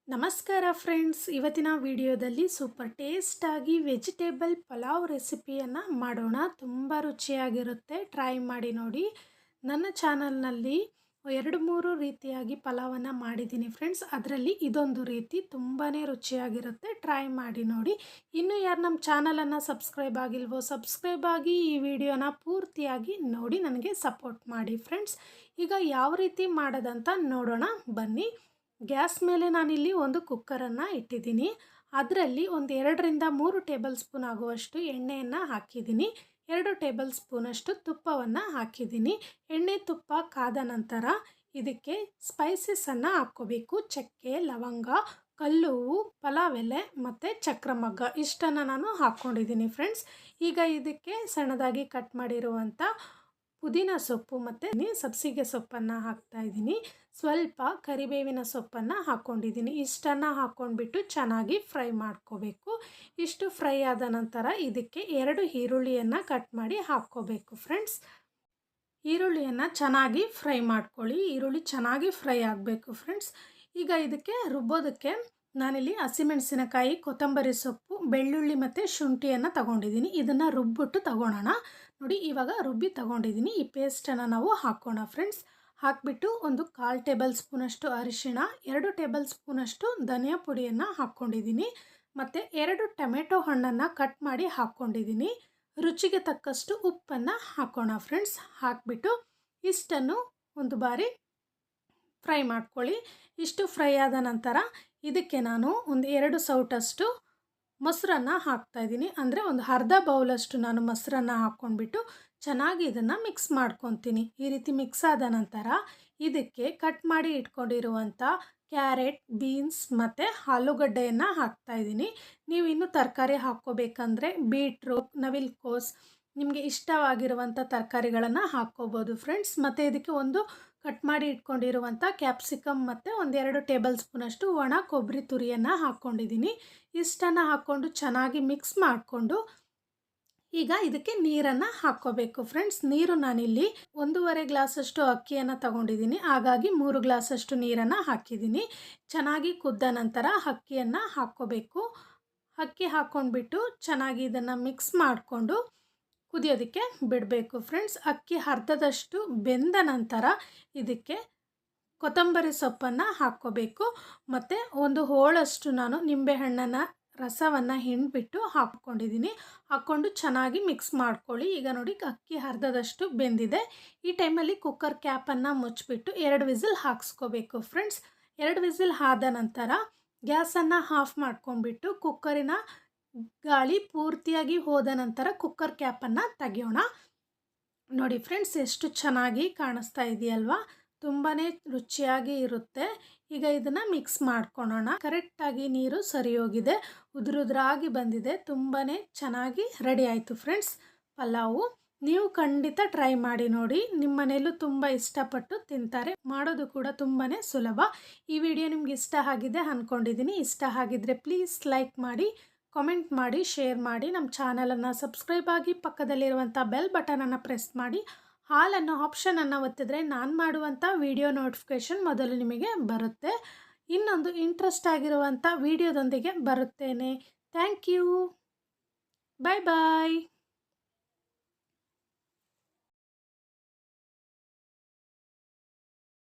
ನಮಸ್ಕಾರ ಫ್ರೆಂಡ್ಸ್, ಇವತ್ತಿನ ವಿಡಿಯೋದಲ್ಲಿ ಸೂಪರ್ ಟೇಸ್ಟಾಗಿ ವೆಜಿಟೇಬಲ್ ಪಲಾವ್ ರೆಸಿಪಿಯನ್ನು ಮಾಡೋಣ. ತುಂಬ ರುಚಿಯಾಗಿರುತ್ತೆ, ಟ್ರೈ ಮಾಡಿ ನೋಡಿ. ನನ್ನ ಚಾನಲ್ನಲ್ಲಿ 2-3 ರೀತಿಯಾಗಿ ಪಲಾವನ್ನು ಮಾಡಿದ್ದೀನಿ ಫ್ರೆಂಡ್ಸ್. ಅದರಲ್ಲಿ ಇದೊಂದು ರೀತಿ ತುಂಬಾ ರುಚಿಯಾಗಿರುತ್ತೆ, ಟ್ರೈ ಮಾಡಿ ನೋಡಿ. ಇನ್ನೂ ಯಾರು ನಮ್ಮ ಚಾನಲನ್ನು ಸಬ್ಸ್ಕ್ರೈಬ್ ಆಗಿಲ್ವೋ ಸಬ್ಸ್ಕ್ರೈಬ್ ಆಗಿ ಈ ವಿಡಿಯೋನ ಪೂರ್ತಿಯಾಗಿ ನೋಡಿ ನನಗೆ ಸಪೋರ್ಟ್ ಮಾಡಿ ಫ್ರೆಂಡ್ಸ್. ಈಗ ಯಾವ ರೀತಿ ಮಾಡೋದಂತ ನೋಡೋಣ ಬನ್ನಿ. ಗ್ಯಾಸ್ ಮೇಲೆ ನಾನಿಲ್ಲಿ ಒಂದು ಕುಕ್ಕರನ್ನು ಇಟ್ಟಿದ್ದೀನಿ. ಅದರಲ್ಲಿ ಒಂದು 2-3 ಟೇಬಲ್ ಸ್ಪೂನ್ ಆಗುವಷ್ಟು ಎಣ್ಣೆಯನ್ನು ಹಾಕಿದ್ದೀನಿ. 2 ಟೇಬಲ್ ಸ್ಪೂನಷ್ಟು ತುಪ್ಪವನ್ನು ಹಾಕಿದ್ದೀನಿ. ಎಣ್ಣೆ ತುಪ್ಪ ಕಾದ ನಂತರ ಇದಕ್ಕೆ ಸ್ಪೈಸಸನ್ನು ಹಾಕ್ಕೋಬೇಕು. ಚಕ್ಕೆ, ಲವಂಗ, ಕಲ್ಲುವು, ಪಲಾವ್ ಎಲೆ ಮತ್ತು ಚಕ್ರಮಗ್ಗ ಇಷ್ಟನ್ನು ನಾನು ಹಾಕ್ಕೊಂಡಿದ್ದೀನಿ ಫ್ರೆಂಡ್ಸ್. ಈಗ ಇದಕ್ಕೆ ಸಣ್ಣದಾಗಿ ಕಟ್ ಮಾಡಿರುವಂಥ ಪುದೀನ ಸೊಪ್ಪು ಮತ್ತು ಸಬ್ಸಿಗೆ ಸೊಪ್ಪನ್ನು ಹಾಕ್ತಾಯಿದ್ದೀನಿ. ಸ್ವಲ್ಪ ಕರಿಬೇವಿನ ಸೊಪ್ಪನ್ನು ಹಾಕ್ಕೊಂಡಿದ್ದೀನಿ. ಇಷ್ಟನ್ನು ಹಾಕ್ಕೊಂಡ್ಬಿಟ್ಟು ಚೆನ್ನಾಗಿ ಫ್ರೈ ಮಾಡ್ಕೋಬೇಕು. ಇಷ್ಟು ಫ್ರೈ ಆದ ನಂತರ ಇದಕ್ಕೆ 2 ಈರುಳ್ಳಿಯನ್ನು ಕಟ್ ಮಾಡಿ ಹಾಕ್ಕೋಬೇಕು ಫ್ರೆಂಡ್ಸ್. ಈರುಳ್ಳಿಯನ್ನು ಚೆನ್ನಾಗಿ ಫ್ರೈ ಮಾಡ್ಕೊಳ್ಳಿ. ಈರುಳ್ಳಿ ಚೆನ್ನಾಗಿ ಫ್ರೈ ಆಗಬೇಕು ಫ್ರೆಂಡ್ಸ್. ಈಗ ಇದಕ್ಕೆ ರುಬ್ಬೋದಕ್ಕೆ ನಾನಿಲ್ಲಿ ಹಸಿಮೆಣಸಿನಕಾಯಿ, ಕೊತ್ತಂಬರಿ ಸೊಪ್ಪು, ಬೆಳ್ಳುಳ್ಳಿ ಮತ್ತು ಶುಂಠಿಯನ್ನು ತಗೊಂಡಿದ್ದೀನಿ. ಇದನ್ನು ರುಬ್ಬಿಟ್ಟು ತಗೊಳ್ಳೋಣ. ನೋಡಿ, ಇವಾಗ ರುಬ್ಬಿ ತಗೊಂಡಿದ್ದೀನಿ. ಈ ಪೇಸ್ಟನ್ನು ನಾವು ಹಾಕೋಣ ಫ್ರೆಂಡ್ಸ್. ಹಾಕಿಬಿಟ್ಟು ಒಂದು 1/4 ಟೇಬಲ್ ಸ್ಪೂನಷ್ಟು ಅರಿಶಿಣ, 2 ಟೇಬಲ್ ಸ್ಪೂನಷ್ಟು ಧನಿಯಾ ಪುಡಿಯನ್ನು ಹಾಕ್ಕೊಂಡಿದ್ದೀನಿ. ಮತ್ತು 2 ಟೊಮೆಟೊ ಹಣ್ಣನ್ನು ಕಟ್ ಮಾಡಿ ಹಾಕ್ಕೊಂಡಿದ್ದೀನಿ. ರುಚಿಗೆ ತಕ್ಕಷ್ಟು ಉಪ್ಪನ್ನು ಹಾಕೋಣ ಫ್ರೆಂಡ್ಸ್. ಹಾಕಿಬಿಟ್ಟು ಇಷ್ಟನ್ನು ಒಂದು ಬಾರಿ ಫ್ರೈ ಮಾಡ್ಕೊಳ್ಳಿ. ಇಷ್ಟು ಫ್ರೈ ಆದ ನಂತರ ಇದಕ್ಕೆ ನಾನು ಒಂದು 2 ಸೌಟಷ್ಟು ಮೊಸರನ್ನು ಹಾಕ್ತಾಯಿದ್ದೀನಿ. ಅಂದರೆ ಒಂದು ಅರ್ಧ ಬೌಲಷ್ಟು ನಾನು ಮೊಸರನ್ನು ಹಾಕ್ಕೊಂಡ್ಬಿಟ್ಟು ಚೆನ್ನಾಗಿ ಇದನ್ನು ಮಿಕ್ಸ್ ಮಾಡ್ಕೊತೀನಿ. ಈ ರೀತಿ ಮಿಕ್ಸ್ ಆದ ನಂತರ ಇದಕ್ಕೆ ಕಟ್ ಮಾಡಿ ಇಟ್ಕೊಂಡಿರುವಂಥ ಕ್ಯಾರೆಟ್, ಬೀನ್ಸ್ ಮತ್ತು ಆಲೂಗಡ್ಡೆಯನ್ನು ಹಾಕ್ತಾಯಿದ್ದೀನಿ. ನೀವು ಇನ್ನೂ ತರಕಾರಿ ಹಾಕ್ಕೋಬೇಕಂದ್ರೆ ಬೀಟ್ರೂಟ್, ನವಿಲುಕೋಸು, ನಿಮಗೆ ಇಷ್ಟವಾಗಿರುವಂಥ ತರಕಾರಿಗಳನ್ನು ಹಾಕ್ಕೋಬೋದು ಫ್ರೆಂಡ್ಸ್. ಮತ್ತು ಇದಕ್ಕೆ ಒಂದು ಕಟ್ ಮಾಡಿ ಇಟ್ಕೊಂಡಿರುವಂಥ ಕ್ಯಾಪ್ಸಿಕಮ್ ಮತ್ತು 1-2 ಟೇಬಲ್ ಸ್ಪೂನಷ್ಟು ಒಣ ಕೊಬ್ಬರಿ ತುರಿಯನ್ನು ಹಾಕ್ಕೊಂಡಿದ್ದೀನಿ. ಇಷ್ಟನ್ನು ಹಾಕ್ಕೊಂಡು ಚೆನ್ನಾಗಿ ಮಿಕ್ಸ್ ಮಾಡಿಕೊಂಡು ಈಗ ಇದಕ್ಕೆ ನೀರನ್ನು ಹಾಕ್ಕೋಬೇಕು ಫ್ರೆಂಡ್ಸ್. ನೀರು ನಾನಿಲ್ಲಿ 1.5 ಗ್ಲಾಸಷ್ಟು ಅಕ್ಕಿಯನ್ನು ತಗೊಂಡಿದ್ದೀನಿ. ಹಾಗಾಗಿ 3 ಗ್ಲಾಸಷ್ಟು ನೀರನ್ನು ಹಾಕಿದ್ದೀನಿ. ಚೆನ್ನಾಗಿ ಕುದ್ದ ನಂತರ ಅಕ್ಕಿಯನ್ನು ಹಾಕ್ಕೋಬೇಕು. ಅಕ್ಕಿ ಹಾಕ್ಕೊಂಡ್ಬಿಟ್ಟು ಚೆನ್ನಾಗಿ ಇದನ್ನು ಮಿಕ್ಸ್ ಮಾಡಿಕೊಂಡು ಕುದಿಯೋದಕ್ಕೆ ಬಿಡಬೇಕು ಫ್ರೆಂಡ್ಸ್. ಅಕ್ಕಿ ಅರ್ಧದಷ್ಟು ಬೆಂದ ನಂತರ ಇದಕ್ಕೆ ಕೊತ್ತಂಬರಿ ಸೊಪ್ಪನ್ನು ಹಾಕ್ಕೋಬೇಕು. ಮತ್ತು ಒಂದು ಹೋಳಷ್ಟು ನಾನು ನಿಂಬೆಹಣ್ಣನ್ನು ರಸವನ್ನು ಹಿಂಡ್ಬಿಟ್ಟು ಹಾಕ್ಕೊಂಡಿದ್ದೀನಿ. ಹಾಕ್ಕೊಂಡು ಚೆನ್ನಾಗಿ ಮಿಕ್ಸ್ ಮಾಡ್ಕೊಳ್ಳಿ. ಈಗ ನೋಡಿ, ಅಕ್ಕಿ ಅರ್ಧದಷ್ಟು ಬೆಂದಿದೆ. ಈ ಟೈಮಲ್ಲಿ ಕುಕ್ಕರ್ ಕ್ಯಾಪನ್ನು ಮುಚ್ಚಿಬಿಟ್ಟು 2 ವಿಸಿಲ್ ಹಾಕ್ಸ್ಕೋಬೇಕು ಫ್ರೆಂಡ್ಸ್. 2 ವಿಸಿಲ್ ಆದ ನಂತರ ಗ್ಯಾಸನ್ನು ಆಫ್ ಮಾಡ್ಕೊಂಡ್ಬಿಟ್ಟು ಕುಕ್ಕರಿನ ಗಾಳಿ ಪೂರ್ತಿಯಾಗಿ ಹೋದ ನಂತರ ಕುಕ್ಕರ್ ಕ್ಯಾಪನ್ನು ತೆಗೆಯೋಣ. ನೋಡಿ ಫ್ರೆಂಡ್ಸ್, ಎಷ್ಟು ಚೆನ್ನಾಗಿ ಕಾಣಿಸ್ತಾ ಇದೆಯಲ್ವಾ? ತುಂಬಾ ರುಚಿಯಾಗಿ ಇರುತ್ತೆ. ಈಗ ಇದನ್ನು ಮಿಕ್ಸ್ ಮಾಡ್ಕೊಳ್ಳೋಣ. ಕರೆಕ್ಟಾಗಿ ನೀರು ಸರಿ ಹೋಗಿದೆ, ಉದುರುದ್ರಾಗಿ ಬಂದಿದೆ. ತುಂಬಾ ಚೆನ್ನಾಗಿ ರೆಡಿ ಆಯಿತು ಫ್ರೆಂಡ್ಸ್ ಪಲಾವು. ನೀವು ಖಂಡಿತ ಟ್ರೈ ಮಾಡಿ ನೋಡಿ. ನಿಮ್ಮ ಮನೆಯಲ್ಲೂ ತುಂಬ ಇಷ್ಟಪಟ್ಟು ತಿಂತಾರೆ. ಮಾಡೋದು ಕೂಡ ತುಂಬಾ ಸುಲಭ. ಈ ವಿಡಿಯೋ ನಿಮ್ಗೆ ಇಷ್ಟ ಆಗಿದೆ ಅಂದ್ಕೊಂಡಿದ್ದೀನಿ. ಇಷ್ಟ ಆಗಿದ್ದರೆ ಪ್ಲೀಸ್ ಲೈಕ್ ಮಾಡಿ, ಕಾಮೆಂಟ್ ಮಾಡಿ, ಶೇರ್ ಮಾಡಿ. ನಮ್ಮ ಚಾನಲನ್ನು ಸಬ್ಸ್ಕ್ರೈಬ್ ಆಗಿ ಪಕ್ಕದಲ್ಲಿರುವಂಥ ಬೆಲ್ ಬಟನನ್ನು ಪ್ರೆಸ್ ಮಾಡಿ ಆಲ್ ಅನ್ನೋ ಆಪ್ಷನನ್ನು ಒತ್ತಿದ್ರೆ ನಾನು ಮಾಡುವಂಥ ವಿಡಿಯೋ ನೋಟಿಫಿಕೇಷನ್ ಮೊದಲು ನಿಮಗೆ ಬರುತ್ತೆ. ಇನ್ನೊಂದು ಇಂಟ್ರೆಸ್ಟ್ ಆಗಿರುವಂಥ ವಿಡಿಯೋದೊಂದಿಗೆ ಬರುತ್ತೇನೆ. Thank you. Bye bye.